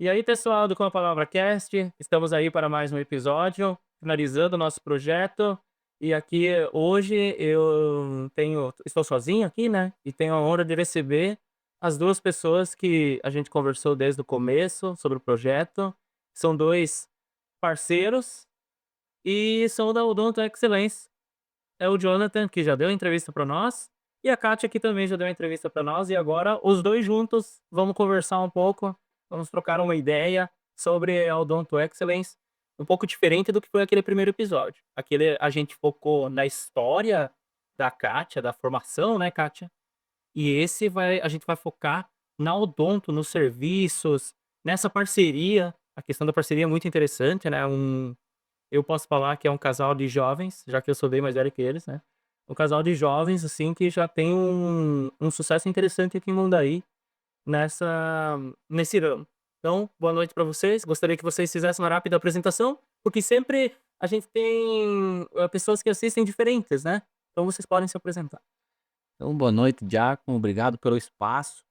E aí, pessoal do Com a Palavra Cast, estamos aí para mais um episódio, finalizando o nosso projeto. E aqui hoje estou sozinho aqui, né? E tenho a honra de receber as duas pessoas que a gente conversou desde o começo sobre o projeto. São dois parceiros e são da Odonto Excellence. É o Jonathan, que já deu entrevista para nós, e a Kátia, que também já deu entrevista para nós, e agora os dois juntos vamos conversar um pouco, vamos trocar uma ideia sobre a Odonto Excellence, um pouco diferente do que foi aquele primeiro episódio. Aquele a gente focou na história da Kátia, da formação, né, Kátia? E esse a gente vai focar na Odonto, nos serviços, nessa parceria. A questão da parceria é muito interessante, né? Eu posso falar que é um casal de jovens, já que eu sou bem mais velho que eles, né. Um casal de jovens, assim, que já tem um sucesso interessante aqui em Mundaí, nesse ramo. Então, boa noite para vocês, gostaria que vocês fizessem uma rápida apresentação, porque sempre a gente tem, pessoas que assistem diferentes, né. Então vocês podem se apresentar. Então, boa noite, Giacomo. Obrigado pelo espaço.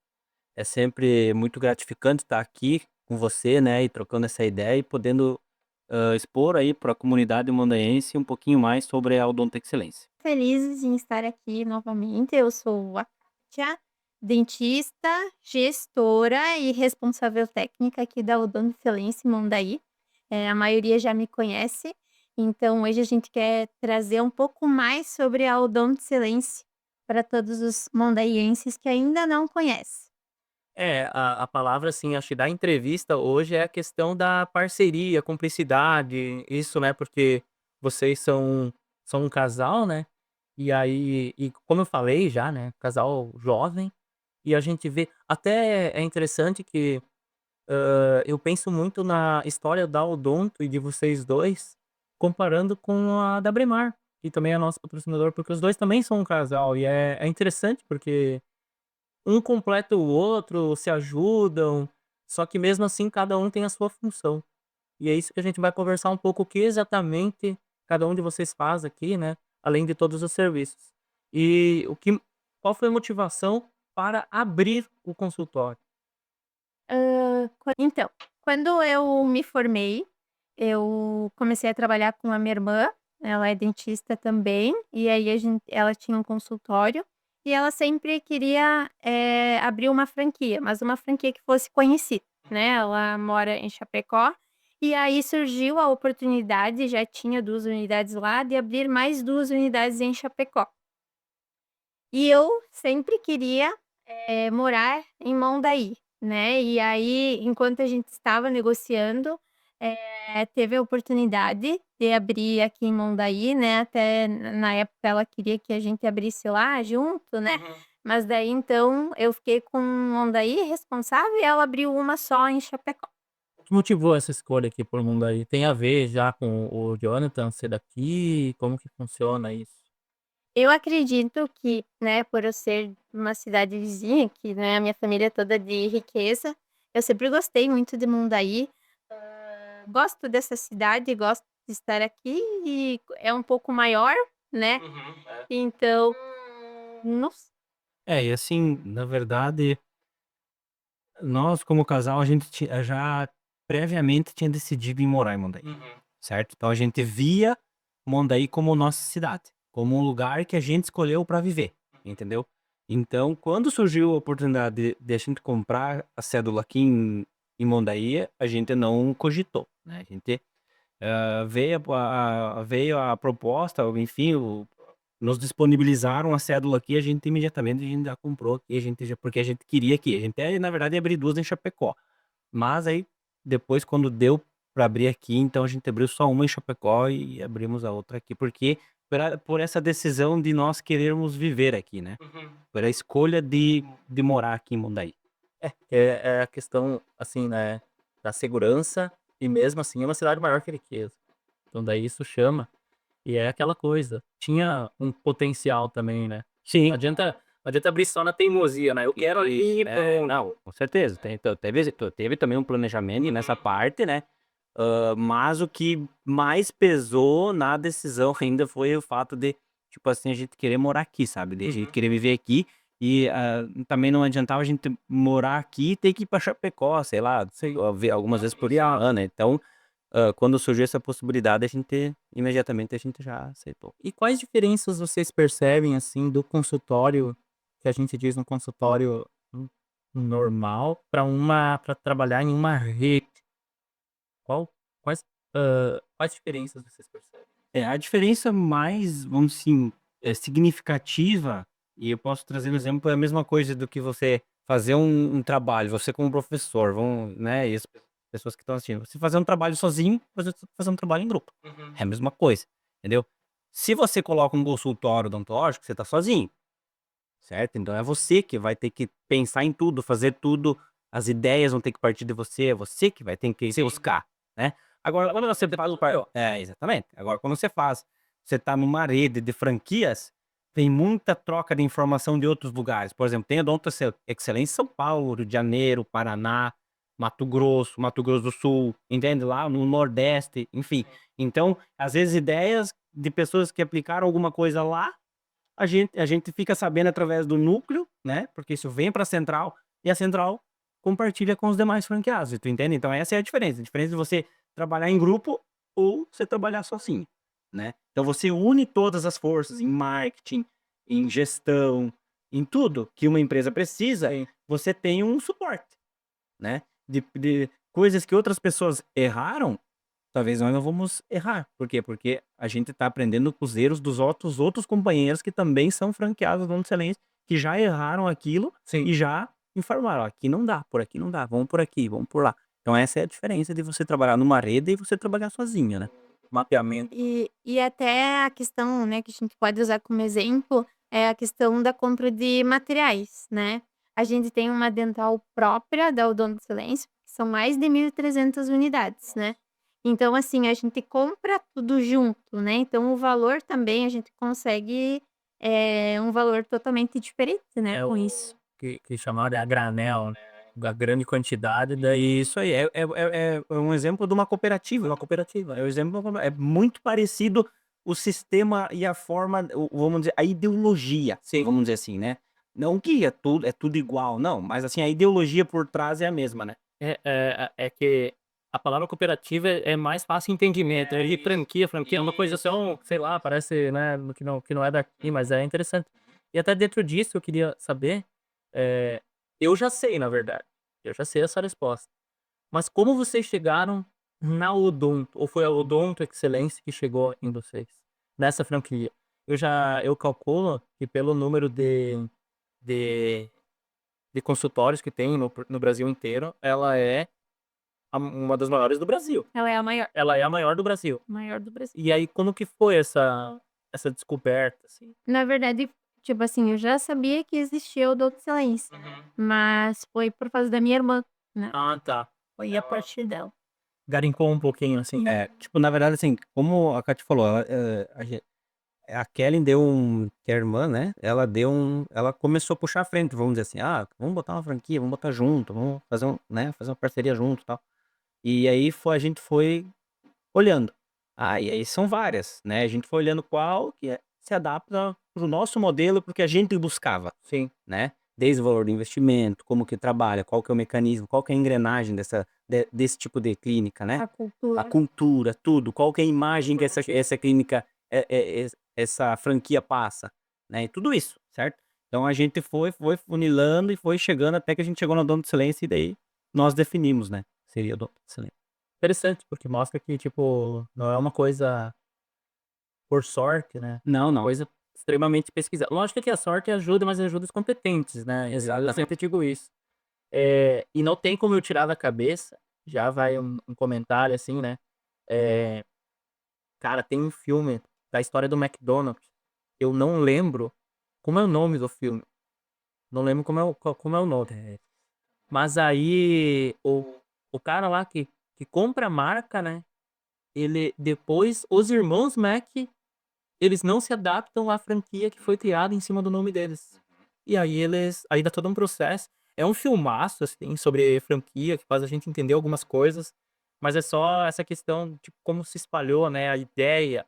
É sempre muito gratificante estar aqui com você, né, e trocando essa ideia e podendo expor aí para a comunidade mondaiense um pouquinho mais sobre a Odonto Excelência. Felizes em estar aqui novamente. Eu sou a Kátia, dentista, gestora e responsável técnica aqui da Odonto Excelência em Mondaí. A maioria já me conhece, então hoje a gente quer trazer um pouco mais sobre a Odonto Excelência para todos os mondaienses que ainda não conhecem. É, a palavra, assim, acho que da entrevista hoje é a questão da parceria, cumplicidade, isso, né, porque vocês são um casal, né, e aí como eu falei já, né, casal jovem, e a gente vê até é interessante que, eu penso muito na história da Odonto e de vocês 2 comparando com a da Bremar, que também é nosso patrocinador, porque os 2 também são um casal e é interessante porque um completa o outro, se ajudam, só que mesmo assim cada um tem a sua função. E é isso que a gente vai conversar um pouco, o que exatamente cada um de vocês faz aqui, né, além de todos os serviços. E qual foi a motivação para abrir o consultório? Então, quando eu me formei, eu comecei a trabalhar com a minha irmã, ela é dentista também, e aí ela tinha um consultório, e ela sempre queria, abrir uma franquia, mas uma franquia que fosse conhecida, né, ela mora em Chapecó, e aí surgiu a oportunidade, já tinha 2 unidades lá, de abrir mais 2 unidades em Chapecó. E eu sempre queria, morar em Mondaí, né, e aí enquanto a gente estava negociando, teve a oportunidade de abrir aqui em Mondaí, né, até na época ela queria que a gente abrisse lá junto, né, Uhum. mas daí então eu fiquei com Mondaí responsável e ela abriu uma só em Chapecó. O que motivou essa escolha aqui por Mundaí? Tem a ver já com o Jonathan ser daqui? Como que funciona isso? Eu acredito que, né, por eu ser uma cidade vizinha, que, né, a minha família é toda de riqueza, eu sempre gostei muito de Mundaí, gosto dessa cidade, gosto de estar aqui e é um pouco maior, né, Uhum, é. então, não s É, e assim, na verdade, nós como casal, a gente já previamente tinha decidido em morar em Mondaí, Uhum. certo? Então a gente via Mondaí como nossa cidade, como um lugar que a gente escolheu para viver, entendeu? Então, quando surgiu a oportunidade de a gente comprar a cédula aqui em Mondaí, a gente não cogitou, né? A gente veio a proposta, ou enfim, nos disponibilizaram a cédula aqui, a gente já comprou aqui, porque a gente queria aqui. A gente na verdade ia abrir 2 em Chapecó, mas aí depois quando deu para abrir aqui, então a gente abriu só uma em Chapecó e abrimos a outra aqui, porque por essa decisão de nós querermos viver aqui, né, Uhum. por a escolha de morar aqui em Mondaí. É a questão, assim, né, da segurança e mesmo assim é uma cidade maior que Ariquemes. Então daí isso chama, e é aquela coisa, tinha um potencial também, né. Sim. Não adianta abrir só na teimosia, né, eu quero ali e pronto. Não, com certeza, teve também um planejamento nessa parte, né, mas o que mais pesou na decisão ainda foi o fato de, tipo assim, a gente querer morar aqui, sabe, de a gente Uhum. querer viver aqui, E também não adiantava a gente morar aqui e ter que ir pra Chapecó, sei lá, ver algumas vezes por ano, né? Então, quando surgiu essa possibilidade, imediatamente a gente já aceitou. E quais diferenças vocês percebem, assim, do consultório, que a gente diz um consultório normal, para trabalhar em uma rede? Qual, quais diferenças vocês percebem? A diferença mais, vamos assim, significativa, e eu posso trazer um exemplo, é a mesma coisa do que você fazer um trabalho, você como professor, né, e as pessoas que estão assistindo, você fazer um trabalho sozinho, você fazer um trabalho em grupo. É a mesma coisa, entendeu? Se você coloca um consultório odontológico, você tá sozinho, certo? Então é você que vai ter que pensar em tudo, fazer tudo, as ideias vão ter que partir de você, é você que vai ter que se buscar, né? Agora, quando você faz exatamente. Agora, quando você tá numa rede de franquias, tem muita troca de informação de outros lugares. Por exemplo, tem Odonto Excelência em São Paulo, Rio de Janeiro, Paraná, Mato Grosso do Sul, entende? Lá no Nordeste, enfim. Então, às vezes, ideias de pessoas que aplicaram alguma coisa lá, a gente fica sabendo através do núcleo, né? Porque isso vem para a central e a central compartilha com os demais franqueados, tu entende? Então essa é a diferença de você trabalhar em grupo ou você trabalhar sozinho, né? Então você une todas as forças em marketing, em gestão, em tudo que uma empresa precisa, você tem um suporte, né? De coisas que outras pessoas erraram, talvez nós não vamos errar. Por quê? Porque a gente tá aprendendo com os erros dos outros companheiros que também são franqueados do Excelência, que já erraram aquilo e já informaram: "Ó, aqui não dá, por aqui não dá, vamos por aqui, vamos por lá". Então essa é a diferença de você trabalhar numa rede e você trabalhar sozinho, né. Mapeamento. E até a questão, né, que a gente pode usar como exemplo, é a questão da compra de materiais, né. A gente tem uma dental própria da Odonto Silêncio, que são mais de 1.300 unidades, né. Então, assim, a gente compra tudo junto, né, então o valor também a gente consegue, um valor totalmente diferente, né, É com o isso. que chamaram a granel, né, a grande quantidade, daí Isso aí, é um exemplo de uma cooperativa, é um exemplo, é muito parecido o sistema e a forma, vamos dizer, a ideologia, vamos dizer assim, né. Não que é tudo igual, não, mas assim, a ideologia por trás é a mesma, né. é que a palavra cooperativa é mais fácil entendimento, e franquia é uma coisa só, sei lá, parece, né, que não é daqui, mas é interessante. E até dentro disso eu queria saber, eu já sei na verdade, eu já sei essa resposta, mas como vocês chegaram na Odonto? Ou foi a Odonto Excelência que chegou em vocês, nessa franquia? Eu calculo que pelo número de de consultórios que tem no Brasil inteiro, ela é uma das maiores do Brasil. Ela é a maior, Ela é a maior do Brasil. maior do Brasil. E aí como que foi essa descoberta, assim? Na verdade, tipo assim, eu já sabia que existia o Odonto Silêncio, mas foi por causa da minha irmã, né. Ah, tá. Foi a partir dela. Garimpou um pouquinho, assim. Tipo, na verdade, assim, como a Kati falou, a Kelly que é a irmã, né, ela começou a puxar a frente, vamos dizer assim: "Ah, vamos botar uma franquia, vamos botar junto, vamos fazer fazer uma parceria junto e tal". E aí a gente foi olhando. E aí são várias, né, a gente foi olhando qual que se adapta para o nosso modelo, porque a gente buscava, Sim. né. Desde o valor do investimento, como que trabalha, qual que é o mecanismo, qual que é a engrenagem desse tipo de clínica, né. A A cultura. cultura, tudo, qual que é a imagem que essa clínica, essa franquia passa, né, e tudo isso, certo? Então a gente foi funilando e foi chegando até que a gente chegou no Dono do Silêncio e daí nós definimos, né, seria o Dono do Silêncio. Interessante, porque mostra que, tipo, não é uma coisa por sorte, né, Não, não. coisa extremamente pesquisada. Lógico que a sorte ajuda, mas ajuda os competentes, né, eu sempre digo isso. E não tem como eu tirar da cabeça, já vai um comentário, assim, né, eh, cara, tem um filme da história do McDonald's, eu não lembro como é o nome do filme, não lembro como é o nome. Mas aí o cara lá que compra a marca, né, ele depois os irmãos Mac, eles não se adaptam à franquia que foi criada em cima do nome deles. E aí dá todo um processo. É um filmaço, assim, sobre franquia, que faz a gente entender algumas coisas, mas é só essa questão, tipo, como se espalhou, né, a ideia.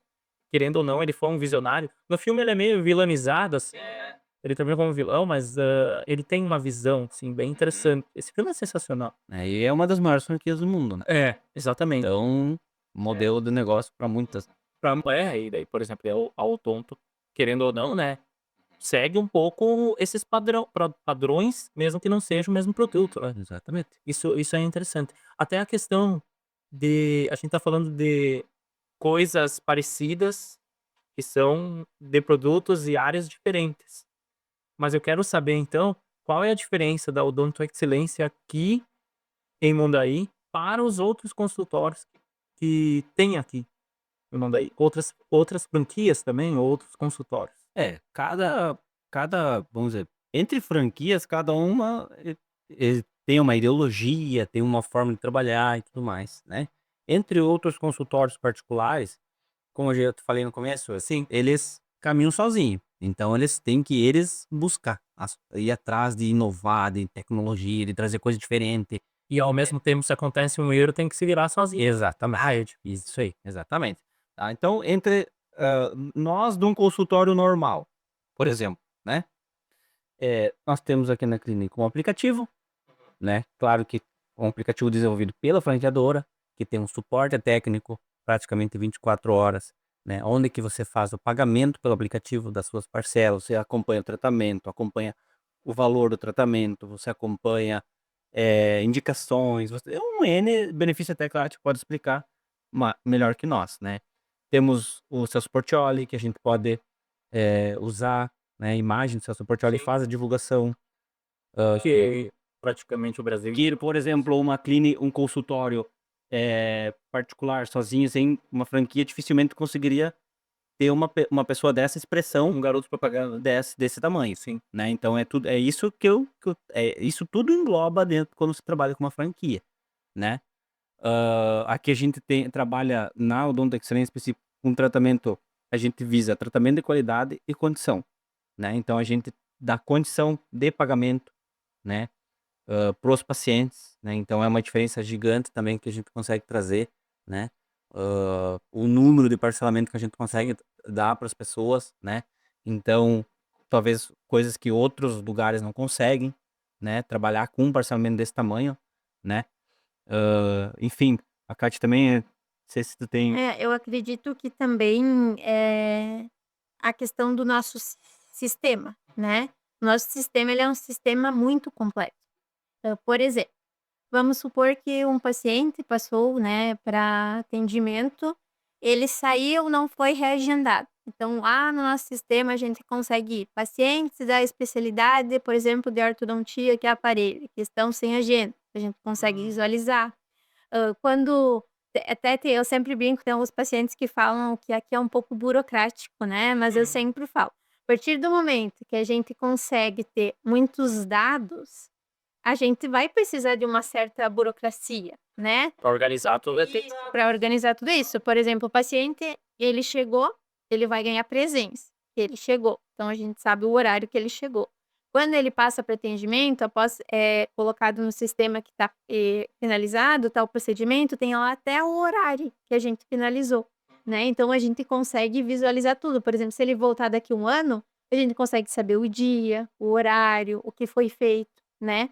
Querendo ou não, ele foi um visionário. No filme ele é meio vilanizado, assim, ele termina como vilão, mas ele tem uma visão, assim, bem interessante. Esse filme é sensacional. E é uma das maiores franquias do mundo, né? Exatamente. Então, modelo de negócio para muitas. E daí, por exemplo, a Odonto, querendo ou não, né, segue um pouco esses padrões, mesmo que não seja o mesmo produto, né. Exatamente. Isso é interessante. Até a questão de a gente tá falando de coisas parecidas, que são de produtos e áreas diferentes. Mas eu quero saber então, qual é a diferença da Odonto Excelência aqui em Mondaí para os outros consultórios que tem aqui em Mondaí? Outras franquias também, outros consultórios? Cada, vamos dizer, entre franquias, cada uma tem uma ideologia, tem uma forma de trabalhar e tudo mais, né? Entre outros consultórios particulares, como eu já falei no começo, Sim. eles caminham sozinhos. Então eles têm que eles buscar, ir atrás de inovar, de tecnologia, de trazer coisa diferente. E ao mesmo tempo, se acontece um erro, tem que se virar sozinho. Exatamente. Isso aí, exatamente. Tá? Então, entre nós de um consultório normal, por exemplo, né? Nós temos aqui na clínica um aplicativo, né? Claro que um aplicativo desenvolvido pela franqueadora, que tem um suporte técnico praticamente 24 horas, né? Onde que você faz o pagamento pelo aplicativo das suas parcelas, você acompanha o tratamento, acompanha o valor do tratamento, você acompanha indicações, é um N benefício até, claro, que pode explicar melhor que nós, né? Temos o Celso Portiolli, que a gente pode usar, né, a imagem do Celso Portiolli, Sim. faz a divulgação. Que praticamente o Brasil Que, por exemplo, um consultório particular sozinho, sem uma franquia, dificilmente conseguiria ter uma pessoa dessa expressão, um garoto propaganda. desse tamanho, Sim. né? Então é isso isso tudo engloba dentro quando se trabalha com uma franquia, né? Aqui a gente trabalha na Odonto Excelência específico com tratamento, a gente visa tratamento de qualidade e condição, né? Então a gente dá condição de pagamento, né? Para os pacientes, né? Então é uma diferença gigante também que a gente consegue trazer, né? O número de parcelamento que a gente consegue dar para as pessoas, né? Então, talvez coisas que outros lugares não conseguem, né? Trabalhar com um parcelamento desse tamanho, né? Enfim, a Kate também, não sei se tu tem. Eu acredito que também, a questão do nosso sistema, né. O nosso sistema, ele é um sistema muito complexo. Por exemplo, vamos supor que um paciente passou, né, para atendimento, ele saiu, não foi reagendado. Então, lá no nosso sistema a gente consegue pacientes da especialidade, por exemplo, de ortodontia, que é aparelho, que estão sem agenda, a gente consegue visualizar. Quando até tem eu sempre brinco, tem alguns pacientes que falam que aqui é um pouco burocrático, né, mas eu sempre falo, a partir do momento que a gente consegue ter muitos dados, a gente vai precisar de uma certa burocracia, né, Pra organizar tudo para organizar tudo isso. Por exemplo, o paciente, ele chegou, ele vai ganhar presença, ele chegou, então a gente sabe o horário que ele chegou. Quando ele passa para atendimento, após, colocado no sistema que está, finalizado, tá o procedimento, tem lá até o horário que a gente finalizou, né, então a gente consegue visualizar tudo. Por exemplo, se ele voltar daqui um ano, a gente consegue saber o dia, o horário, o que foi feito, né.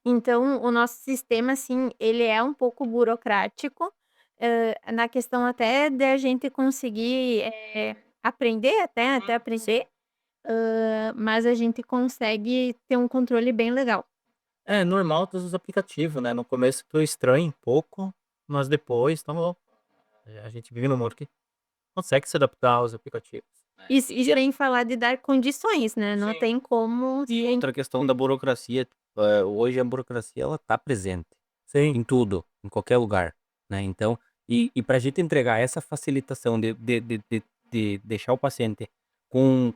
Então, o nosso sistema, assim, ele é um pouco burocrático, na questão até da gente conseguir, aprender até aprender, mas a gente consegue ter um controle bem legal. É normal todos os aplicativos, né, no começo tu estranha um pouco, mas depois a gente vive num mundo que consegue se adaptar aos aplicativos. E sem falar de dar condições, né, não Sim. tem como E outra questão da burocracia, hoje a burocracia ela tá presente Sim. em tudo, em qualquer lugar, né? Então, pra gente entregar essa facilitação de deixar o paciente com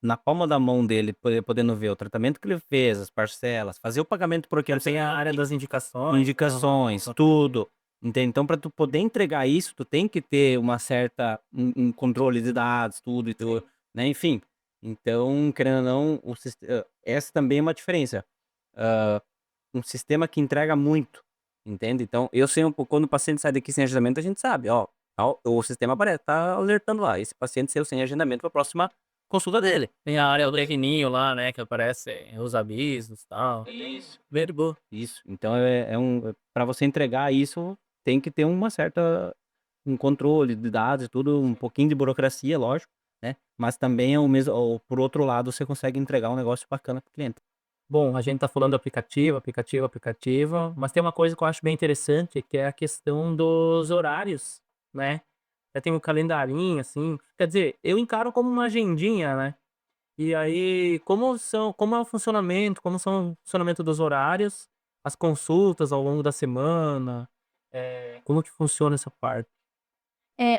na palma da mão dele, podendo ver o tratamento que ele fez, as parcelas, fazer o pagamento por aquilo, Tem a área das indicações. indicações, tudo, entende? Então, para tu poder entregar isso, tu tem que ter uma certa um controle de dados, tudo e tudo, né? Enfim, então, querendo ou não, essa também é uma diferença. Um sistema que entrega muito, entende? Então, eu sei quando o paciente sai daqui sem agendamento, a gente sabe, ó, o sistema tá alertando lá, esse paciente saiu sem agendamento para a próxima consulta dele. Tem a área do pequenininho lá, né, que aparece os avisos e tal. Isso. Verbo. Isso. Então para você entregar isso, tem que ter um controle de dados e tudo, um pouquinho de burocracia, lógico, né, mas também é o mesmo por outro lado, você consegue entregar um negócio bacana para o cliente. Bom, a gente tá falando aplicativo, mas tem uma coisa que eu acho bem interessante, que é a questão dos horários, né. Já tem um calendarinho, assim, quer dizer, eu encaro como uma agendinha, né. E aí, como é o funcionamento, como são o funcionamento dos horários, as consultas ao longo da semana, como que funciona essa parte?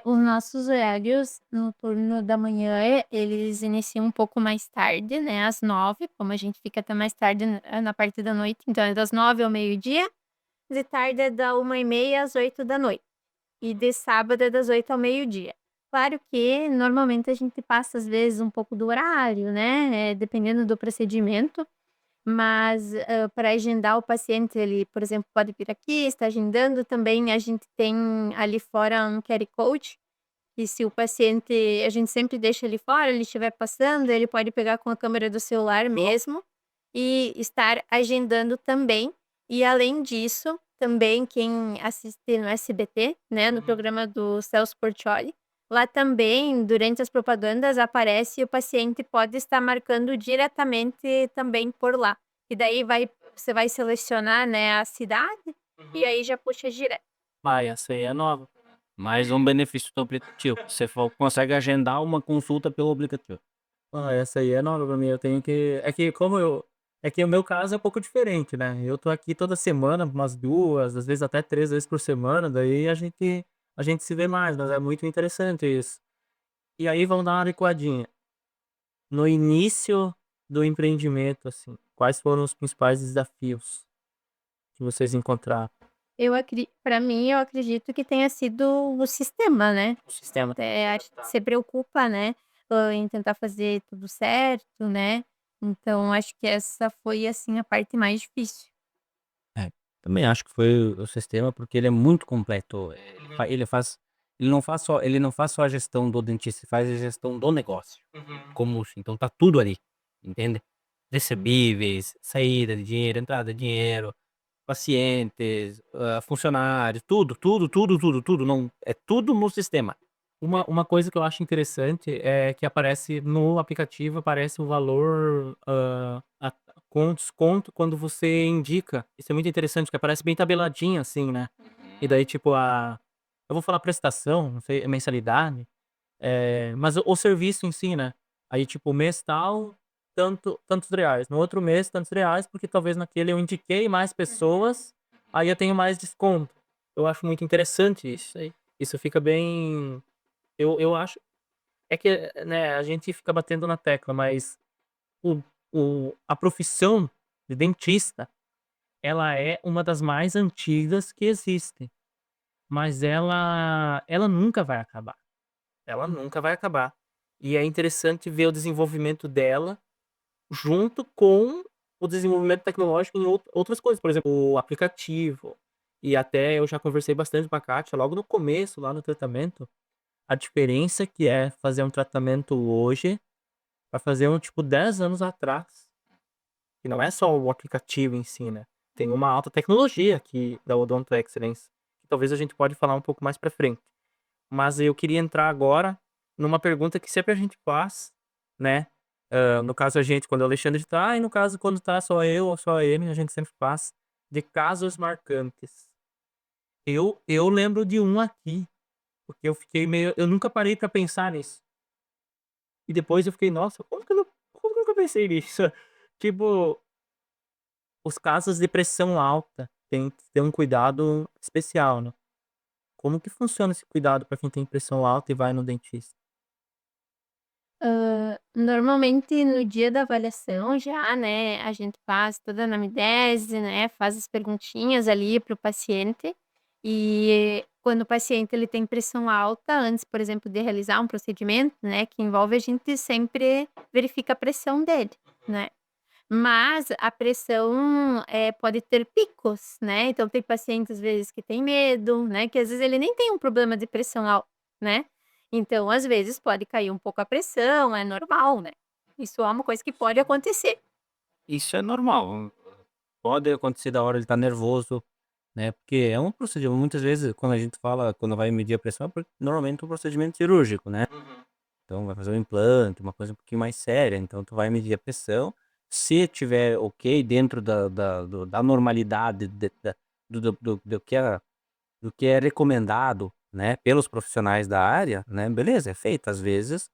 Os nossos horários no turno da manhã, eles iniciam um pouco mais tarde, né, às 9h, como a gente fica até mais tarde na parte da noite, então é das 9h ao meio-dia, de tarde é da 13h às 20h, e de sábado é das 8h ao meio-dia. Claro que normalmente a gente passa às vezes um pouco do horário, né, dependendo do procedimento, mas, para agendar o paciente, ele, por exemplo, pode vir aqui, está agendando, também a gente tem ali fora um QR Code, e se o paciente a gente sempre deixa ali fora, ele estiver passando, ele pode pegar com a câmera do celular mesmo, e estar agendando também. E além disso, também quem assiste no SBT, né, no programa do Celso Portiolli, lá também, durante as propagandas, aparece e o paciente pode estar marcando diretamente também por lá. E daí você vai selecionar, né, a cidade, e aí já puxa direto. Ah, essa aí é nova. Mais um benefício do aplicativo, você consegue agendar uma consulta pelo aplicativo. Ah, essa aí é nova pra mim, eu tenho que é que o meu caso é um pouco diferente, né, eu tô aqui toda semana, umas 2, às vezes até 3 vezes por semana, daí a gente se vê mais, mas é muito interessante isso. E aí vamos dar uma recuadinha. No início do empreendimento, assim, quais foram os principais desafios que vocês encontraram? Para mim, eu acredito que tenha sido o sistema, né. O sistema. Acho que você preocupa, né, em tentar fazer tudo certo, né. Então acho que essa foi, assim, a parte mais difícil. É, também acho que foi o sistema, porque ele é muito completo, ele não faz só a gestão do dentista, ele faz a gestão do negócio, como então tá tudo ali, entende? Recebíveis, saída de dinheiro, entrada de dinheiro, pacientes, funcionários, tudo, não é tudo no sistema. Uma coisa que eu acho interessante é que aparece no aplicativo, aparece o valor, com desconto quando você indica. Isso é muito interessante, que aparece bem tabeladinho, assim, né. E daí, tipo, eu vou falar prestação, não sei, mensalidade, mas o serviço em si, né. Aí, tipo, mês tal, tantos reais, no outro mês tantos reais, porque talvez naquele eu indiquei mais pessoas, aí eu tenho mais desconto. Eu acho muito interessante isso aí. Isso fica bem, eu acho é que, né, a gente fica batendo na tecla, mas o a profissão de dentista, ela é uma das mais antigas que existem, mas ela nunca vai acabar, ela nunca vai acabar. E é interessante ver o desenvolvimento dela junto com o desenvolvimento tecnológico em outras coisas, por exemplo, o aplicativo, e até eu já conversei bastante com a Kátia logo no começo, lá no tratamento, a diferença que é fazer um tratamento hoje pra fazer um, tipo, 10 anos atrás. E não é só o aplicativo em si, né, tem uma alta tecnologia aqui da Odonto Excellence, que talvez a gente pode falar um pouco mais pra frente. Mas eu queria entrar agora numa pergunta que sempre a gente faz, né, no caso a gente quando o Alexandre tá, e no caso quando tá só eu ou só ele, a gente sempre faz, de casos marcantes. Eu lembro de um aqui, porque eu nunca parei pra pensar nisso. E depois eu fiquei: "Nossa, como que eu nunca pensei nisso?" Tipo, os casos de pressão alta tem que ter um cuidado especial, né. Como que funciona esse cuidado pra quem tem pressão alta e vai no dentista? Normalmente no dia da avaliação já, né, a gente faz toda a anamnese, né, faz as perguntinhas ali para o paciente, e quando o paciente ele tem pressão alta, antes, por exemplo, de realizar um procedimento, né, que envolve, a gente sempre verifica a pressão dele, né. Mas a pressão, pode ter picos, né, então tem pacientes às vezes que tem medo, né, que às vezes ele nem tem um problema de pressão alta, né. Então, às vezes, pode cair um pouco a pressão, é normal, né? Isso é uma coisa que pode acontecer. Isso é normal. Pode acontecer da hora ele estar nervoso, né, porque é um procedimento muitas vezes quando a gente fala quando vai medir a pressão, é porque normalmente é um procedimento cirúrgico, né. Então vai fazer um implante, uma coisa um pouquinho mais séria, então tu vai medir a pressão, se tiver ok dentro da normalidade do que é recomendado, né, pelos profissionais da área, né, beleza, é feito. Às vezes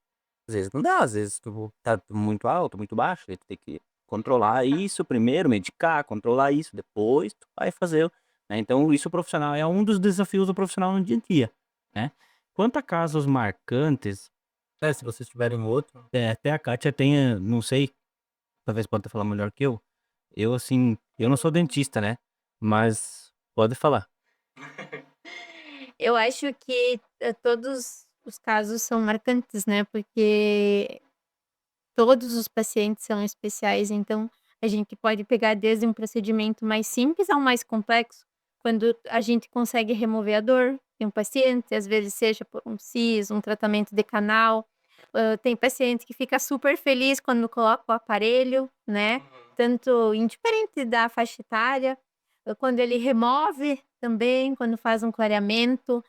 não dá, às vezes tu tá muito alto, muito baixo, aí tu tem que controlar isso primeiro, medicar, controlar isso, depois tu vai fazer né, então isso o profissional é um dos desafios do profissional no dia a dia, né. Quanto a casos marcantes, Se vocês tiverem outro. até a Kátia tenha, não sei, talvez pode até falar melhor que eu assim, eu não sou dentista, né, mas pode falar. Eu acho que todos os casos são marcantes, né? Porque todos os pacientes são especiais, então a gente pode pegar desde um procedimento mais simples ao mais complexo, quando a gente consegue remover a dor de um paciente, às vezes seja por um siso, um tratamento de canal. Tem paciente que fica super feliz quando coloca o aparelho, né? Tanto indiferente da faixa etária, quando ele remove também, quando faz um clareamento,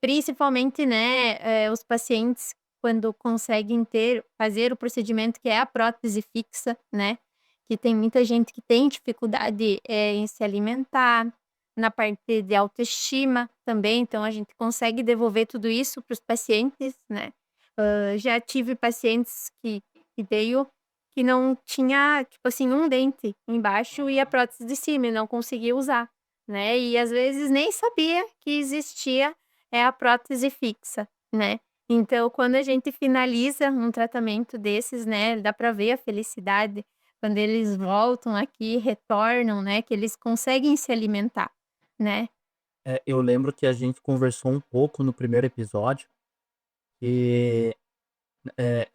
principalmente, né, os pacientes quando conseguem fazer o procedimento que é a prótese fixa, né, que tem muita gente que tem dificuldade, em se alimentar, na parte de autoestima também, então a gente consegue devolver tudo isso para os pacientes, né. Já tive pacientes que veio que não tinha, tipo assim, um dente embaixo e a prótese de cima e não conseguia usar, né, e às vezes nem sabia que existia, a prótese fixa, né. Então, quando a gente finaliza um tratamento desses, né, dá para ver a felicidade quando eles voltam aqui, retornam, né, que eles conseguem se alimentar, né. Eu lembro que a gente conversou um pouco no primeiro episódio, e,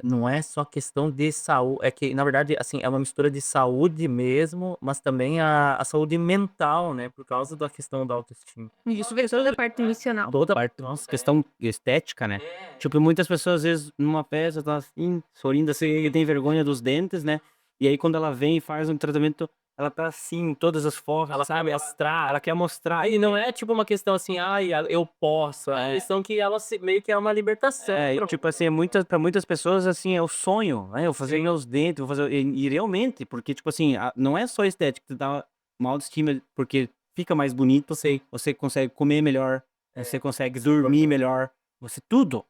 não é só questão de saúde, é que na verdade, assim, é uma mistura de saúde mesmo, mas também a saúde mental, né, por causa da questão da autoestima. E isso vem Toda a parte emocional. toda parte nossa, questão estética, né. Tipo, muitas pessoas às vezes numa festa tá assim, sorrindo assim, tem vergonha dos dentes, né, e aí quando ela vem e faz um tratamento, ela tá assim, em todas as formas, ela sabe, mostrar, ela quer mostrar E não é tipo uma questão assim: "Ai, eu posso", é uma questão que ela se meio que é uma libertação. e tipo assim, pra muitas pessoas, assim, é o sonho, né, eu fazer meus dentes, vou fazer e realmente, porque tipo assim, não é só estética, tu dá uma autoestima, porque fica mais bonito, você consegue comer melhor, você consegue dormir melhor, você tudo,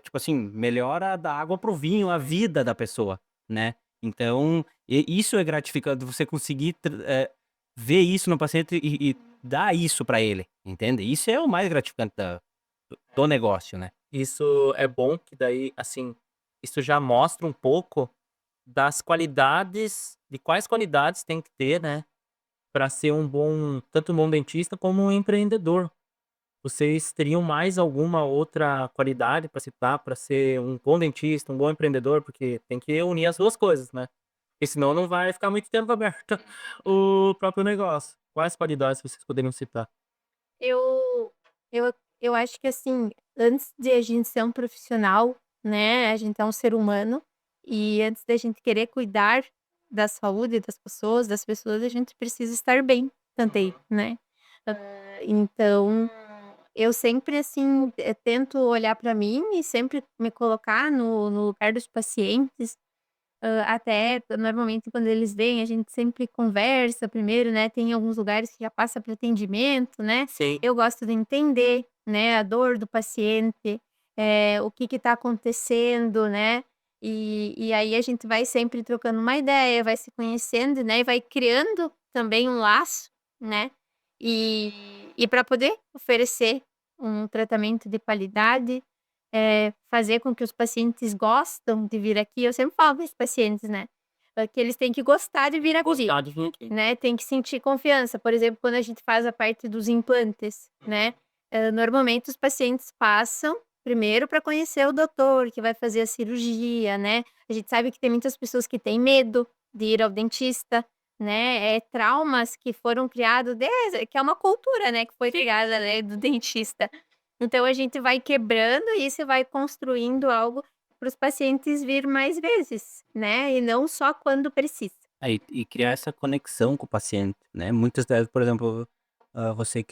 tipo assim, melhora da água para o vinho, a vida da pessoa, né. Então, isso é gratificante, você conseguir ver isso no paciente e dar isso pra ele, entende. Isso é o mais gratificante do negócio, né. Isso é bom que daí, assim, isso já mostra um pouco das qualidades de quais qualidades tem que ter, né, para ser um bom tanto um bom dentista como um empreendedor. Vocês teriam mais alguma outra qualidade para citar para ser um bom dentista, um bom empreendedor? Porque tem que unir as 2 coisas, né, porque senão não vai ficar muito tempo aberto o próprio negócio. Quais qualidades vocês poderiam citar? Eu eu acho que, assim, antes de a gente ser um profissional, né, a gente é um ser humano, e antes da gente querer cuidar da saúde das pessoas, a gente precisa estar bem também, né. Então, eu sempre, assim, tento olhar para mim e sempre me colocar no lugar dos pacientes. Até normalmente quando eles vêm a gente sempre conversa primeiro, né, tem alguns lugares que já passa para atendimento, né. Sim. Eu gosto de entender, né, a dor do paciente, o que está acontecendo, né, e aí a gente vai sempre trocando uma ideia, vai se conhecendo, né, e vai criando também um laço, né, e para poder oferecer um tratamento de qualidade, fazer com que os pacientes gostam de vir aqui, eu sempre falo para os pacientes, né, que eles têm que gostar de vir aqui, Gostar de vir aqui. né, tem que sentir confiança. Por exemplo, quando a gente faz a parte dos implantes, né, normalmente os pacientes passam primeiro para conhecer o doutor que vai fazer a cirurgia, né. A gente sabe que tem muitas pessoas que têm medo de ir ao dentista, né, traumas que foram criados desde que é uma cultura, né, que foi criada, né, do dentista. Então a gente vai quebrando e isso vai construindo algo para os pacientes vir mais vezes, né, e não só quando precisa. Aí, e criar essa conexão com o paciente, né? Muitas vezes, por exemplo, você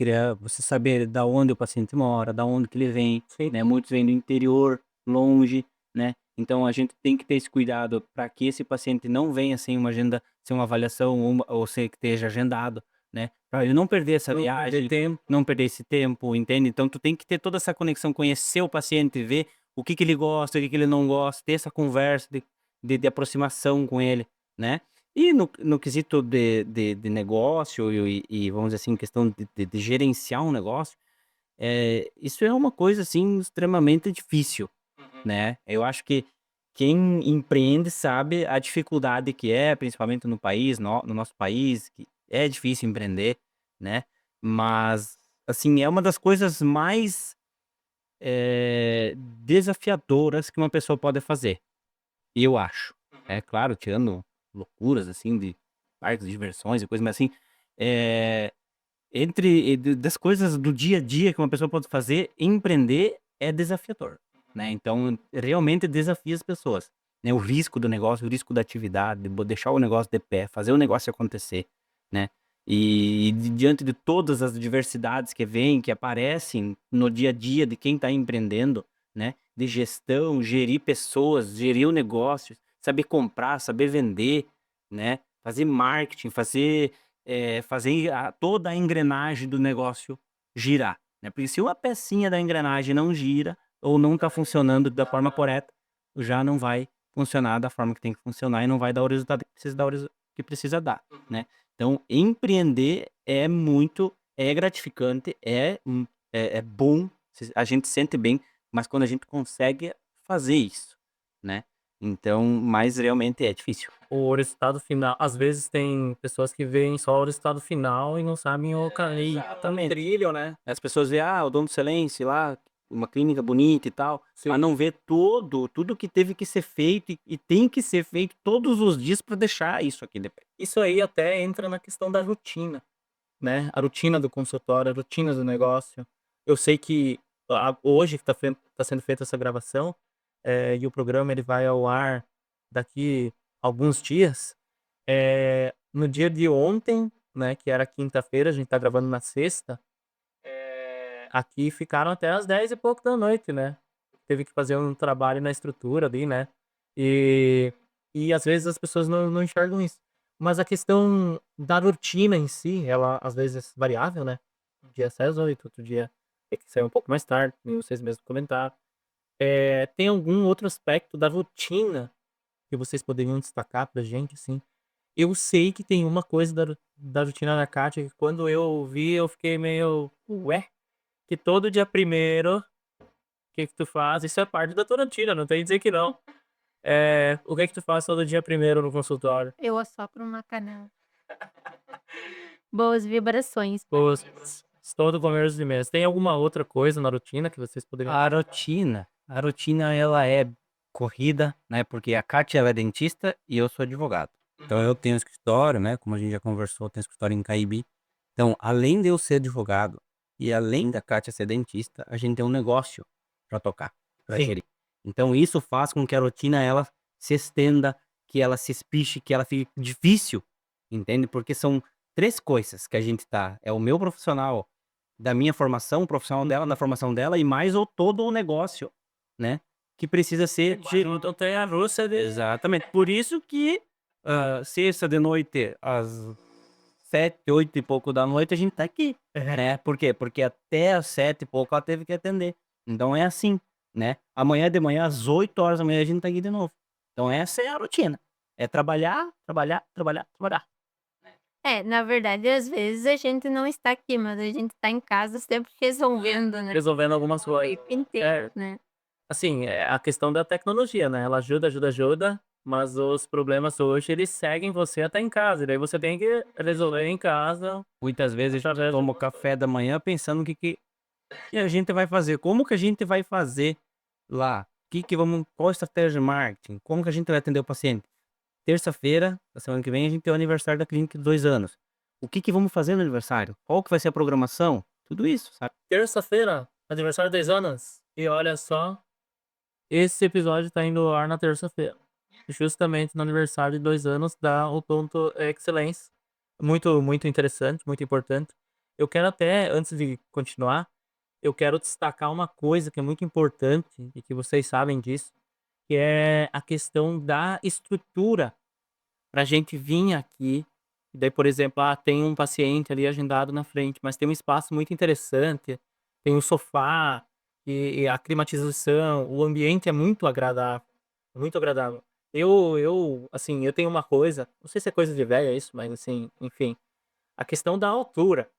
saber da onde o paciente mora, da onde que ele vem, Sim. né? Muitos vêm do interior, longe, né? Então a gente tem que ter esse cuidado para que esse paciente não venha sem uma agenda, sem uma avaliação ou sem que esteja agendado, né? Para ele não perder essa Não viagem, perder tempo. não perder esse tempo, entende? Então tu tem que ter toda essa conexão, conhecer o paciente, ver o que que ele gosta, o que que ele não gosta, ter essa conversa de aproximação com ele, né? E no quesito de negócio e vamos dizer assim, questão de gerenciar um negócio, isso é uma coisa, assim, extremamente difícil, né. Eu acho que quem empreende sabe a dificuldade que é, principalmente no nosso país, que é difícil empreender, né. Mas, assim, é uma das coisas mais, desafiadoras que uma pessoa pode fazer, eu acho. É claro, tirando loucuras, assim, de parques de diversões e coisas, mas assim, eh, entre das coisas do dia a dia que uma pessoa pode fazer, empreender é desafiador, né, então realmente desafia as pessoas, né, o risco do negócio, o risco da atividade, deixar o negócio de pé, fazer o negócio acontecer, né. E diante de todas as diversidades que vêm, que aparecem no dia a dia de quem está empreendendo, né, de gestão, gerir pessoas, gerir o negócio, saber comprar, saber vender, né, fazer marketing, fazer toda a engrenagem do negócio girar, né, porque se uma pecinha da engrenagem não gira, ou não está funcionando da forma correta, já não vai funcionar da forma que tem que funcionar e não vai dar o resultado que precisa dar, né. Então empreender é gratificante, é bom, a gente sente bem, mas quando a gente consegue fazer isso, né. Então, mas realmente é difícil. O resultado final às vezes tem pessoas que veem só o resultado final e não sabem o caminho, o Exatamente. trilho, né. As pessoas veem, o Dom do Excelência lá, uma clínica bonita e tal, Sim. mas não vê tudo que teve que ser feito e tem que ser feito todos os dias para deixar isso aqui de pé. Isso aí até entra na questão da rotina, né, a rotina do consultório, a rotina do negócio. Eu sei que hoje que tá sendo feita essa gravação, e o programa ele vai ao ar daqui alguns dias, no dia de ontem, né, que era quinta-feira, a gente tá gravando na sexta, aqui ficaram até às 10 e pouco da noite, né. Teve que fazer um trabalho na estrutura ali, né. E às vezes as pessoas não enxergam isso. Mas a questão da rotina em si, ela às vezes é variável, né. Um dia sai às 8, outro dia tem que sair um pouco mais tarde, como vocês mesmos comentaram. Tem algum outro aspecto da rotina que vocês poderiam destacar pra gente, assim? Eu sei que tem uma coisa da rotina da Kátia que quando eu vi eu fiquei meio: "Ué?" Que todo dia primeiro, o que que tu faz? Isso é parte da tua rotina, não tem que dizer que não. O que que tu faz todo dia primeiro no consultório? Eu assopro uma canela. Boas vibrações. Boas, todo começo de mês. Tem alguma outra coisa na rotina que vocês poderiam A rotina ela é corrida, né, porque a Kátia ela é dentista e eu sou advogado. Então eu tenho escritório, né, como a gente já conversou, eu tenho escritório em Caibi. Então, além de eu ser advogado e além da Kátia ser dentista, a gente tem um negócio para tocar, para Sim. gerir. Então isso faz com que a rotina ela se estenda, que ela se espiche, que ela fique difícil, entende? Porque são 3 coisas que a gente tá, é o meu profissional, da minha formação, o profissional dela, da formação dela e mais o todo o negócio, né, que precisa ser gerido. Então tem a russa de Exatamente. Por isso que, sexta de noite, às 7, 8 e pouco da noite, a gente tá aqui, né. Por quê? Porque até às 7 e pouco ela teve que atender. Então é assim, né. Amanhã de manhã, às 8 horas da manhã, a gente tá aqui de novo. Então essa é a rotina. É trabalhar, trabalhar, trabalhar, trabalhar. Na verdade, às vezes a gente não está aqui, mas a gente está em casa sempre resolvendo, né, resolvendo algumas o coisas. tempo inteiro, É, né. assim, é a questão da tecnologia, né, ela ajuda, ajuda, ajuda, mas os problemas hoje eles seguem você até em casa, e daí você tem que resolver em casa Muitas vezes a gente através toma o café da manhã pensando o que a gente vai fazer, como que a gente vai fazer lá, qual a estratégia de marketing, como que a gente vai atender o paciente. Terça-feira, da semana que vem, a gente tem o aniversário da clínica de 2 anos. O que vamos fazer no aniversário? Qual que vai ser a programação? Tudo isso, sabe. terça-feira Aniversário de 10 anos. E olha só, esse episódio tá indo ao ar na terça-feira. Justamente no aniversário de 2 anos da Odonto Excellence. Muito, muito interessante, muito importante. Eu quero até, antes de continuar, eu quero destacar uma coisa que é muito importante e que vocês sabem disso, que é a questão da estrutura pra gente vir aqui. E daí, por exemplo, tem um paciente ali agendado na frente, mas tem um espaço muito interessante, tem um sofá e a climatização, o ambiente é muito agradável, muito agradável. Assim, eu tenho uma coisa, não sei se é coisa de velho isso, mas assim, enfim, a questão da altura.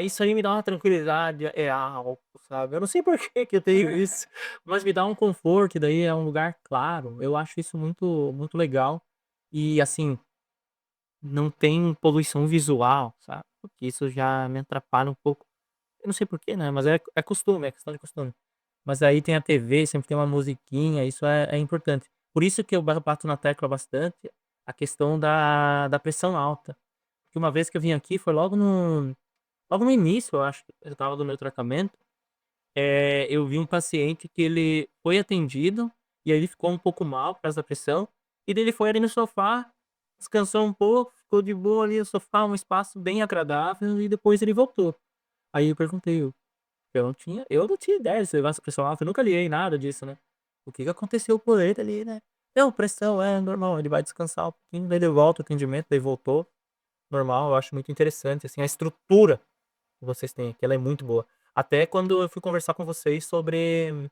Isso aí me dá uma tranquilidade, é alto, sabe? Eu não sei por que que eu tenho isso, mas me dá um conforto, e daí é um lugar claro. Eu acho isso muito, muito legal. E assim, não tem poluição visual, sabe? Porque isso já me atrapalha um pouco. Eu não sei por quê, né? Mas é costume, é questão de costume. Mas aí tem a TV, sempre tem uma musiquinha, isso é importante. Por isso que eu bato na tecla bastante a questão da pressão alta. Porque uma vez que eu vim aqui, foi logo no início, eu acho, eu tava do meu tratamento, eu vi um paciente que ele foi atendido, e aí ele ficou um pouco mal por causa da pressão, e daí ele foi ali no sofá, descansou um pouco, ficou de boa ali no sofá, um espaço bem agradável, e depois ele voltou. Aí eu perguntei, eu não tinha ideia desse negócio de pressão alta, eu nunca liei nada disso, né. O que que aconteceu com ele ali, né. Não, pressão, é normal, ele vai descansar um pouquinho, daí ele volta o atendimento, daí voltou, normal, eu acho muito interessante, assim, a estrutura que vocês têm aqui, ela é muito boa. Até quando eu fui conversar com vocês sobre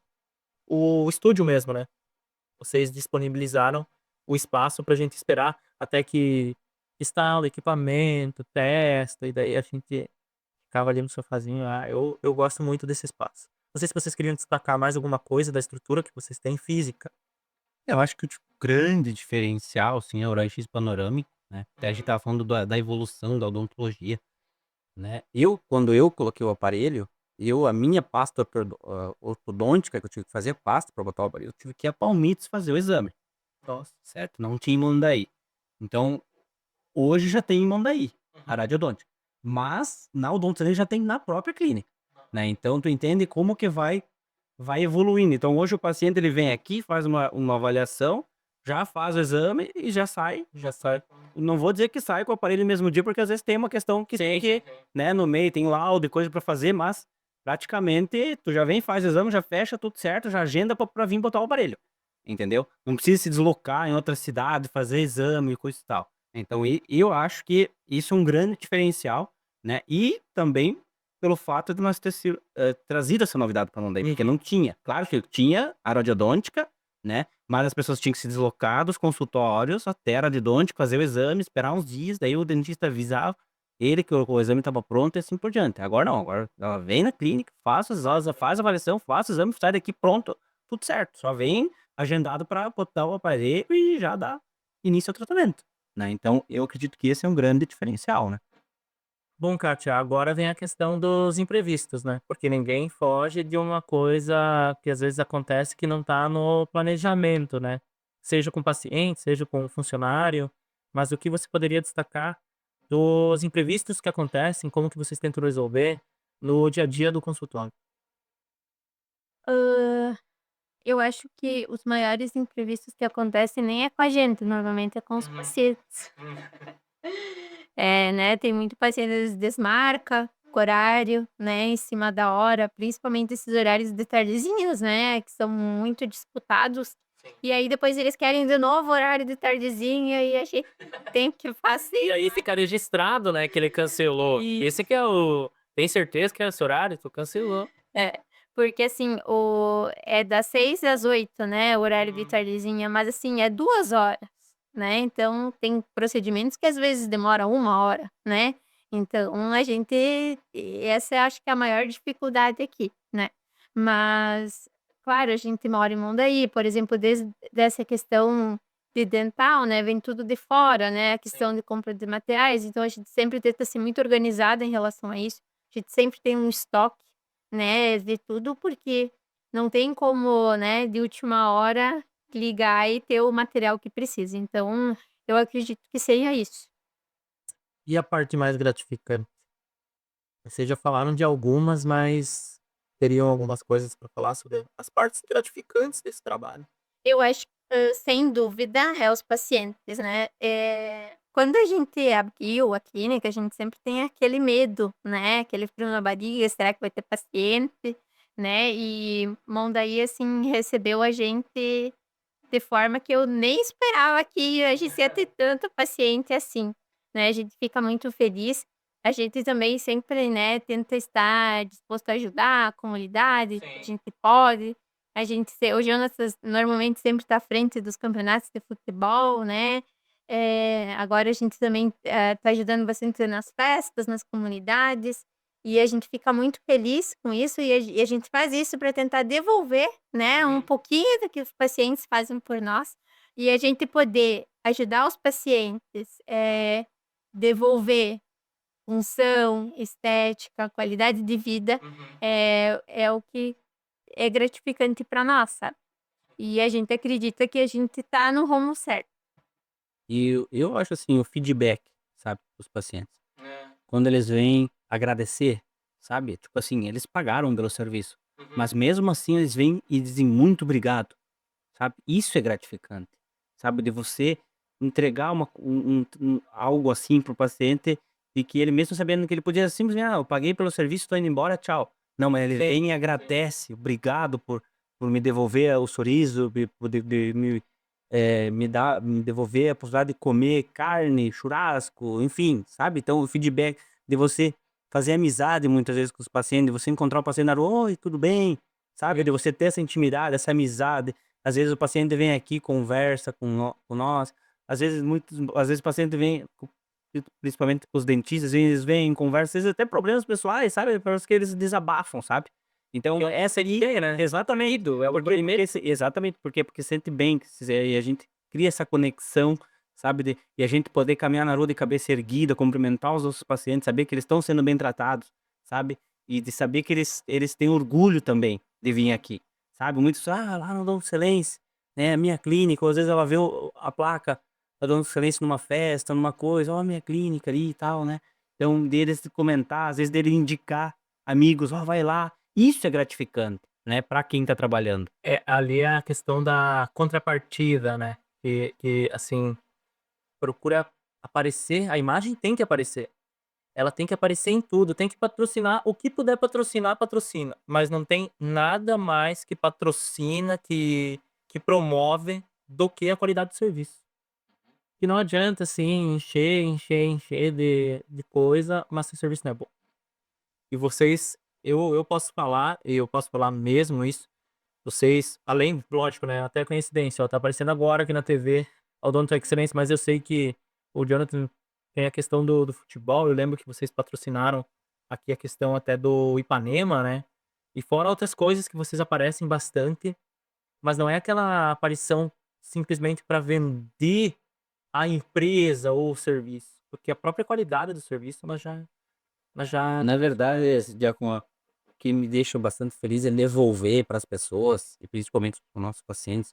o estúdio mesmo, né, vocês disponibilizaram o espaço pra gente esperar até que instala o equipamento, testa, e daí a gente ficava ali no sofazinho. Eu gosto muito desse espaço. Não sei se vocês queriam destacar mais alguma coisa da estrutura que vocês têm física. Eu acho que o grande diferencial, assim, é o raio-x panorâmico, né, até a gente Uhum. estava falando da evolução da odontologia, né. Quando eu coloquei o aparelho, a minha pasta ortodôntica que eu tive que fazer pasta para botar o aparelho, eu tive que ir a Palmitos fazer o exame, Nossa. certo, não tinha em Mondaí. Então, hoje já tem em Mondaí, a Uhum. radiodôntica, mas na odontologia já tem na própria clínica, né, então tu entende como que vai evoluindo. Então hoje o paciente ele vem aqui, faz uma avaliação, já faz o exame e já sai. Já sai. Não vou dizer que sai com o aparelho no mesmo dia, porque às vezes tem uma questão que tem Sim, sim, que, sim. né, no meio tem laudo e coisa pra fazer, mas praticamente tu já vem, faz o exame, já fecha tudo certo, já agenda pra vir botar o aparelho, entendeu? Não precisa se deslocar em outra cidade, fazer exame e coisa e tal. Então eu acho que isso é um grande diferencial, né, e também pelo fato de nós ter trazido essa novidade pra Mondaí, porque Uhum. não tinha. Claro que tinha a radiodôntica, né, mas as pessoas tinham que se deslocar dos consultórios até a radiodôntica, fazer o exame, esperar uns dias, daí o dentista avisava ele que o exame estava pronto e assim por diante. Agora não, agora ela vem na clínica, faz a avaliação, faz o exame, sai daqui pronto, tudo certo. Só vem agendado para botar o aparelho e já dá início ao tratamento, né. Então eu acredito que esse é um grande diferencial, né. Bom, Kátia, agora vem a questão dos imprevistos, né? Porque ninguém foge de uma coisa que às vezes acontece que não tá no planejamento, né? Seja com o paciente, seja com o funcionário. Mas o que você poderia destacar dos imprevistos que acontecem, como que vocês tentam resolver no dia a dia do consultório? Hã, eu acho que os maiores imprevistos que acontecem nem é com a gente, normalmente é com os Uhum. pacientes. É, né, tem muito paciente às vezes desmarca o horário, né, em cima da hora, principalmente esses horários de tardezinhas, né, que são muito disputados, Sim. e aí depois eles querem de novo horário de tardezinha e a gente tem que E fazer aí fica registrado, né, que ele cancelou. e Esse que é o. Tem certeza que é esse horário? Tu cancelou. é, porque assim, é das 6 às 8, né, o horário de Uhum. tardezinha, mas assim, é 2 horas, né, então tem procedimentos que às vezes demora 1 hora, né. Então a gente essa eu acho que é a maior dificuldade aqui, né. Mas, claro, a gente mora em Mondaí, por exemplo, desde dessa questão de dental, né, vem tudo de fora, né, a Sim. questão de compra de materiais, então a gente sempre tenta ser muito organizada em relação a isso. A gente sempre tem um estoque, né, de tudo, porque não tem como, né, de última hora ligar e ter o material que precisa. Então, eu acredito que seja isso. E a parte mais gratificante? Vocês já falaram de algumas, mas teriam algumas coisas para falar sobre as partes gratificantes desse trabalho. Eu acho, sem dúvida, é os pacientes, né. Quando a gente abriu a clínica, a gente sempre tem aquele medo, né, aquele frio na barriga, será que vai ter paciente, né. E Mondaí, assim, recebeu a gente de forma que eu nem esperava que a gente ia ter tanto paciente assim, né. A gente fica muito feliz. A gente também sempre, né, tenta estar disposto a ajudar a comunidade, a Sim. gente pode. A gente se O Jonatas normalmente sempre está à frente dos campeonatos de futebol, né. Agora a gente também, está ajudando bastante nas festas, nas comunidades, e a gente fica muito feliz com isso e a gente faz isso para tentar devolver, né, um Uhum. pouquinho do que os pacientes fazem por nós, e a gente poder ajudar os pacientes, devolver função, estética, qualidade de vida, Uhum. é o que é gratificante para nós, sabe. E a gente acredita que a gente tá no rumo certo. E eu acho assim, o feedback, sabe, dos pacientes. É. Quando eles vêm agradecer, sabe, tipo assim, eles pagaram pelo serviço, Uhum. mas mesmo assim eles vêm e dizem muito obrigado, sabe. Isso é gratificante, sabe, de você entregar algo assim para o paciente e que ele mesmo sabendo que ele podia simplesmente: "Ah, eu paguei pelo serviço, tô indo embora, tchau". Não, mas ele Sim, vem e sim. agradece: "Obrigado por me devolver o sorriso, de me devolver a possibilidade de comer carne, churrasco", enfim, sabe. Então o feedback de você fazer amizade muitas vezes com os pacientes, de você encontrar o paciente na rua: "Oi, tudo bem?", sabe, de você ter essa intimidade, essa amizade. Às vezes o paciente vem aqui, conversa com nós, às vezes o paciente vem principalmente com os dentistas, eles vêm, conversam, às vezes até problemas pessoais, sabe, parece que eles desabafam, sabe. Então essa aí né? exatamente, é o primeiro exatamente, porque sente bem, e a gente cria essa conexão, sabe, e a gente poder caminhar na rua de cabeça erguida, cumprimentar os nossos pacientes, saber que eles estão sendo bem tratados, sabe, e de saber que eles têm orgulho também de vir aqui, sabe. Muitos: "Ah, lá no Dom Excelência, né, a minha clínica", ou às vezes ela vê a placa da Dom Excelência numa festa, numa coisa: "Ó, a minha clínica ali e tal", né. Então deles comentar, às vezes dele indicar amigos: "Ó, vai lá". Isso é gratificante, né, pra quem tá trabalhando. É, ali é a questão da contrapartida, né, que, assim, procura aparecer, a imagem tem que aparecer. Ela tem que aparecer em tudo, tem que patrocinar o que puder patrocinar, patrocina, mas não tem nada mais que patrocina, que promove, do que a qualidade do serviço. Que não adianta, assim, encher, encher, encher de coisa, mas se o serviço não é bom. E vocês, eu posso falar, e eu posso falar mesmo isso, vocês, além, lógico, né, até coincidência, ó, tá aparecendo agora aqui na TV, ao Dono da Excelência, mas eu sei que o Jonathan tem a questão do futebol. Eu lembro que vocês patrocinaram aqui a questão até do Ipanema, né, e fora outras coisas que vocês aparecem bastante, mas não é aquela aparição simplesmente para vender a empresa ou o serviço, porque a própria qualidade do serviço ela já Na verdade, Giacomo, o que me deixa bastante feliz é devolver para as pessoas, e principalmente para os nossos pacientes,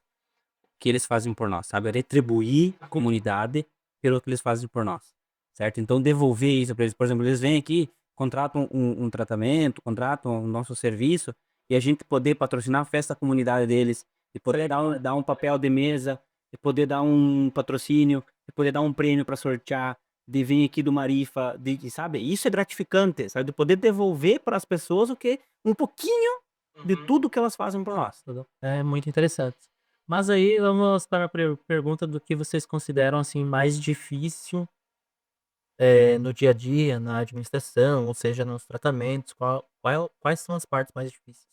o que eles fazem por nós, sabe, é retribuir a comunidade pelo que eles fazem por nós, certo. Então devolver isso para eles, por exemplo, eles vêm aqui, contratam um tratamento, contratam o nosso serviço, e a gente poder patrocinar a festa da comunidade deles, e poder dar um papel de mesa, e poder dar um patrocínio, e poder dar um prêmio para sortear, de vir aqui de uma rifa, sabe, isso é gratificante, sabe, de poder devolver para as pessoas o que um pouquinho de Uhum. tudo que elas fazem por nós. Entendeu? É muito interessante. Mas aí vamos para a pergunta do que vocês consideram, assim, mais difícil, no dia a dia, na administração, ou seja, nos tratamentos, quais são as partes mais difíceis?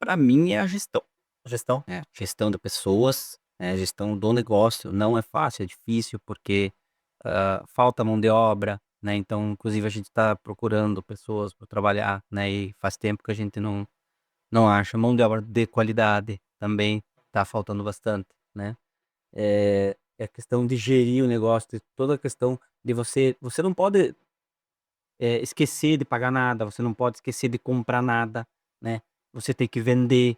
Para mim é a gestão. A gestão? Gestão de pessoas, gestão do negócio não é fácil, é difícil porque, falta mão de obra, né, então inclusive a gente está procurando pessoas para trabalhar, né, e faz tempo que a gente não acha mão de obra de qualidade, também tá faltando bastante, né. É a questão de gerir o negócio, de toda a questão de você não pode, esquecer de pagar nada, você não pode esquecer de comprar nada, né, você tem que vender,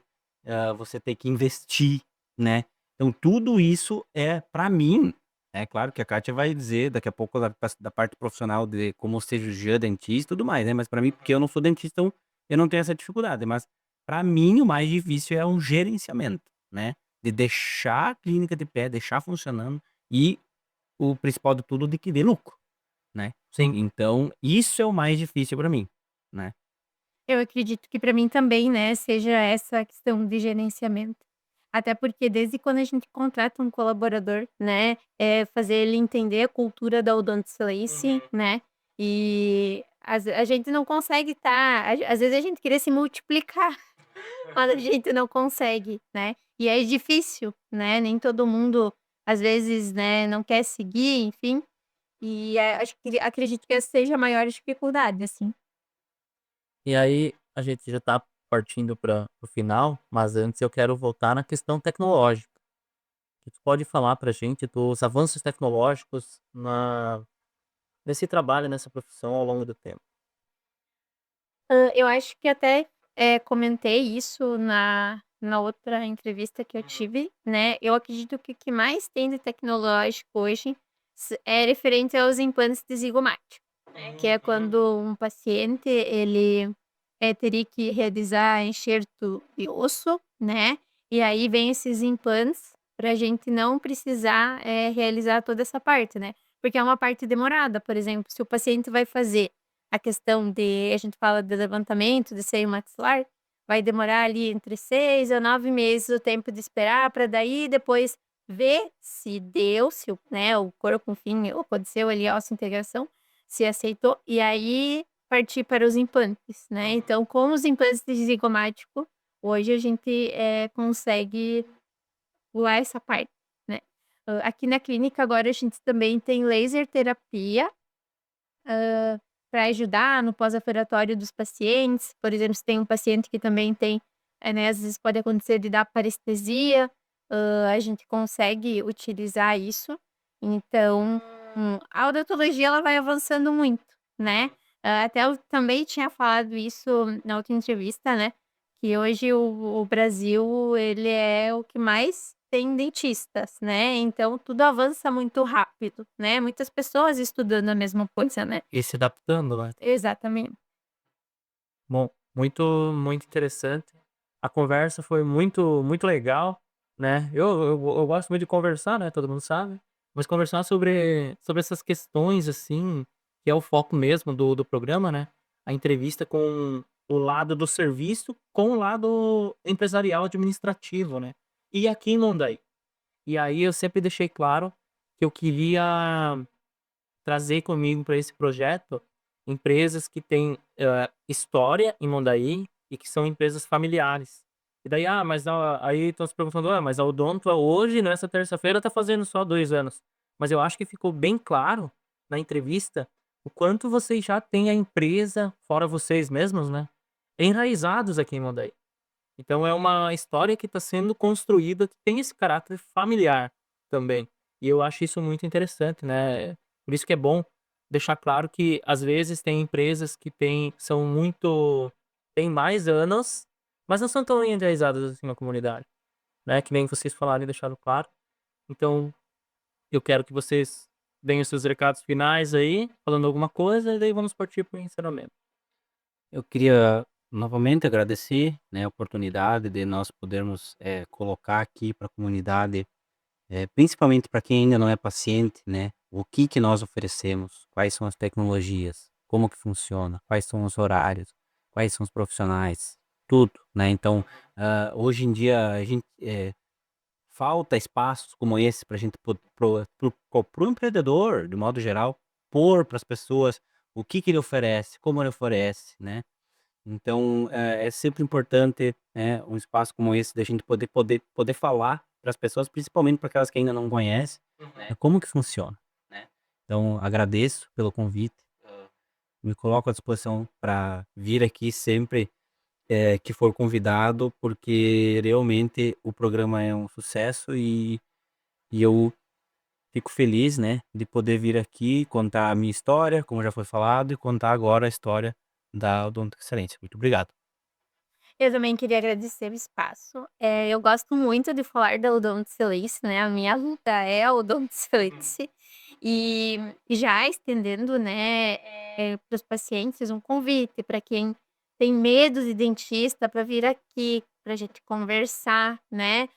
você tem que investir, né. Então tudo isso é para mim, é claro que a Kátia vai dizer daqui a pouco da parte profissional de como cirurgiã, dentista e tudo mais, né, mas para mim, porque eu não sou dentista, então eu não tenho essa dificuldade, mas para mim o mais difícil é um gerenciamento, né, de deixar a clínica de pé, deixar funcionando e o principal de tudo de que dê lucro, né. Sim. Então isso é o mais difícil para mim, né. Eu acredito que para mim também, né, seja essa questão de gerenciamento. Até porque desde quando a gente contrata um colaborador, né, fazer ele entender a cultura da odontocelense, né, e a gente não consegue estar às vezes a gente queria se multiplicar, mas a gente não consegue, né, e é difícil, né, nem todo mundo, às vezes, né, não quer seguir, enfim, e, acho que acredito que essa seja a maior dificuldade, assim. E aí, a gente já tá partindo para o final, mas antes eu quero voltar na questão tecnológica. Que tu pode falar pra gente dos avanços tecnológicos nesse trabalho, nessa profissão ao longo do tempo? Eu acho que até, comentei isso na outra entrevista que eu tive, né, eu acredito que o que mais tem de tecnológico hoje é referente aos implantes de zigomático, né, que é quando um paciente ele, teria que realizar enxerto de osso, né, e aí vem esses implantes pra gente não precisar, realizar toda essa parte, né, porque é uma parte demorada, por exemplo, se o paciente vai fazer a questão de a gente fala de levantamento de seio maxilar, vai demorar ali entre 6 a 9 meses o tempo de esperar para daí depois ver se deu, se o, né, o corpo enfim aconteceu ali a integração se aceitou, e aí partir para os implantes, né. Então com os implantes de zigomático, hoje a gente, consegue pular essa parte, né. Aqui na clínica agora a gente também tem laser terapia para ajudar no pós-operatório dos pacientes, por exemplo, se tem um paciente que também tem, né, às vezes pode acontecer de dar parestesia, a gente consegue utilizar isso. Então, a odontologia ela vai avançando muito, né. Até eu também tinha falado isso na outra entrevista, né, que hoje o Brasil ele é o que mais tem dentistas, né, então tudo avança muito rápido, né, muitas pessoas estudando a mesma coisa, né. E se adaptando, né? Exatamente. Bom, muito interessante. A conversa foi muito legal, né. Eu gosto muito de conversar, né, todo mundo sabe, mas conversar sobre essas questões, assim, que é o foco mesmo do programa, né, a entrevista com o lado do serviço, com o lado empresarial administrativo, né. E aqui em Mondaí. E aí eu sempre deixei claro que eu queria trazer comigo para esse projeto empresas que têm, história em Mondaí e que são empresas familiares. E daí, mas aí estão se perguntando: mas a Odonto hoje, nessa terça-feira, está fazendo só 2 anos". Mas eu acho que ficou bem claro na entrevista o quanto vocês já têm a empresa, fora vocês mesmos, né, enraizados aqui em Mondaí. Então é uma história que está sendo construída, que tem esse caráter familiar também. E eu acho isso muito interessante, né. Por isso que é bom deixar claro que, às vezes, tem empresas que têm mais anos, mas não são tão enraizadas assim na comunidade, né, que nem vocês falaram e deixaram claro. Então, eu quero que vocês deem os seus recados finais aí, falando alguma coisa, e daí vamos partir para o encerramento. Eu queria novamente agradecer, né, a oportunidade de nós podermos, colocar aqui para a comunidade, principalmente para quem ainda não é paciente, né, o que que nós oferecemos, quais são as tecnologias, como que funciona, quais são os horários, quais são os profissionais, tudo, né. Então, hoje em dia a gente, falta espaços como esse para a gente pro empreendedor, de modo geral, pôr para as pessoas o que que ele oferece, como ele oferece, né. Então, é sempre importante, né, um espaço como esse da gente poder falar para as pessoas, principalmente para aquelas que ainda não conhecem, como que funciona, né. Então agradeço pelo convite, me coloco à disposição para vir aqui sempre, que for convidado, porque realmente o programa é um sucesso e eu fico feliz, né, de poder vir aqui contar a minha história, como já foi falado, e contar agora a história da Odonto Excelência. Muito obrigado. Eu também queria agradecer o espaço. Eu gosto muito de falar da odontoexcelência, né, a minha luta é a odontoexcelência. E já estendendo, né, para os pacientes um convite para quem tem medo de dentista para vir aqui, para a gente conversar, né?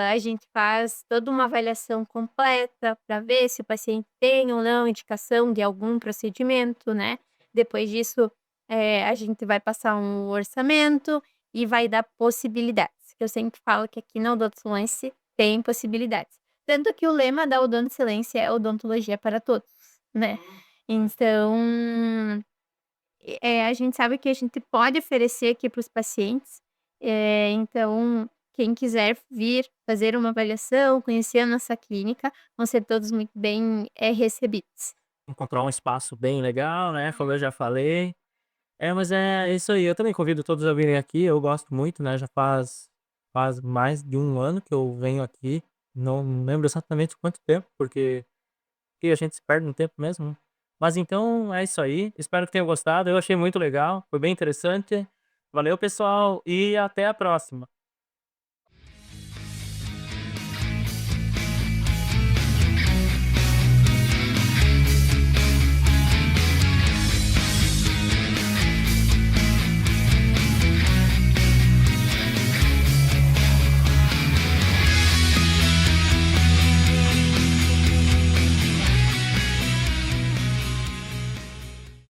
A gente faz toda uma avaliação completa para ver se o paciente tem ou não indicação de algum procedimento, né? Depois disso, a gente vai passar um orçamento e vai dar possibilidades. Eu sempre falo que aqui na Odontoexcelência tem possibilidades. Tanto que o lema da Odontoexcelência é odontologia para todos, né? Então, a gente sabe que a gente pode oferecer aqui para os pacientes. Então, quem quiser vir fazer uma avaliação, conhecer a nossa clínica, vão ser todos muito bem recebidos. Encontrar um espaço bem legal, né, como eu já falei. Mas é isso aí, eu também convido todos a virem aqui, eu gosto muito, né, já faz mais de 1 ano que eu venho aqui, não lembro exatamente quanto tempo, porque aqui a gente se perde no tempo mesmo, né. Mas então é isso aí, espero que tenham gostado, eu achei muito legal, foi bem interessante. Valeu pessoal, e até a próxima.